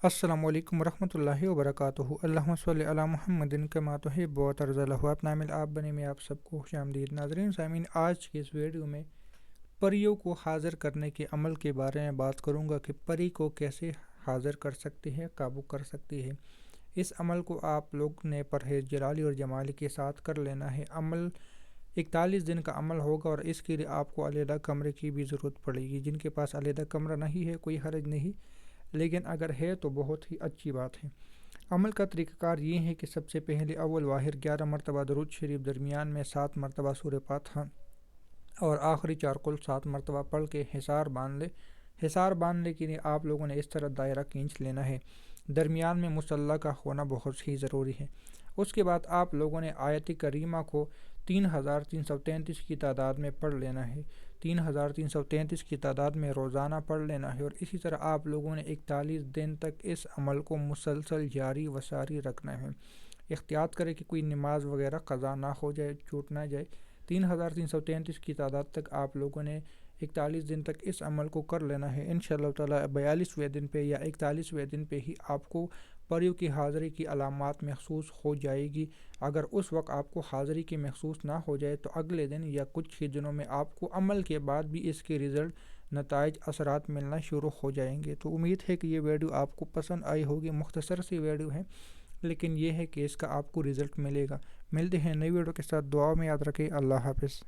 السلام علیکم ورحمۃ اللہ وبرکاتہ۔ اللہم صلی علی محمد کما تحب و ترضی۔ اپنا عامل آپ بنے میں آپ سب کو خوش آمدید۔ ناظرین سامعین، آج کے اس ویڈیو میں پریوں کو حاضر کرنے کے عمل کے بارے میں بات کروں گا کہ پری کو کیسے حاضر کر سکتے ہیں، قابو کر سکتے ہیں۔ اس عمل کو آپ لوگ نے پرہیز جلالی اور جمالی کے ساتھ کر لینا ہے۔ عمل 41 دن کا عمل ہوگا اور اس کے لیے آپ کو علیحدہ کمرے کی بھی ضرورت پڑے گی۔ جن کے پاس علیحدہ کمرہ نہیں ہے کوئی حرج نہیں، لیکن اگر ہے تو بہت ہی اچھی بات ہے۔ عمل کا طریقہ کار یہ ہے کہ سب سے پہلے اول واحد 11 مرتبہ درود شریف، درمیان میں 7 مرتبہ سورہ فاتحہ اور آخری 4 قل 7 مرتبہ پڑھ کے حصار باندھ لے۔ حصار باندھنے کے لیے آپ لوگوں نے اس طرح دائرہ کھینچ لینا ہے۔ درمیان میں مصلی کا ہونا بہت ہی ضروری ہے۔ اس کے بعد آپ لوگوں نے آیت کریمہ کو 3333 کی تعداد میں پڑھ لینا ہے۔ 3333 کی تعداد میں روزانہ پڑھ لینا ہے، اور اسی طرح آپ لوگوں نے 41 دن تک اس عمل کو مسلسل جاری و ساری رکھنا ہے۔ احتیاط کریں کہ کوئی نماز وغیرہ قضا نہ ہو جائے، چھوٹ نہ جائے۔ 3333 کی تعداد تک آپ لوگوں نے 41 دن تک اس عمل کو کر لینا ہے۔ انشاءاللہ تعالیٰ 42ویں دن پہ یا 41ویں دن پہ ہی آپ کو پریوں کی حاضری کی علامات محسوس ہو جائے گی۔ اگر اس وقت آپ کو حاضری کی محسوس نہ ہو جائے تو اگلے دن یا کچھ ہی دنوں میں آپ کو عمل کے بعد بھی اس کے نتائج اثرات ملنا شروع ہو جائیں گے۔ تو امید ہے کہ یہ ویڈیو آپ کو پسند آئی ہوگی۔ مختصر سی ویڈیو ہے، لیکن یہ ہے کہ اس کا آپ کو رزلٹ ملے گا۔ ملتے ہیں نئی ویڈیو کے ساتھ، دعا میں یاد رکھیں۔ اللہ حافظ۔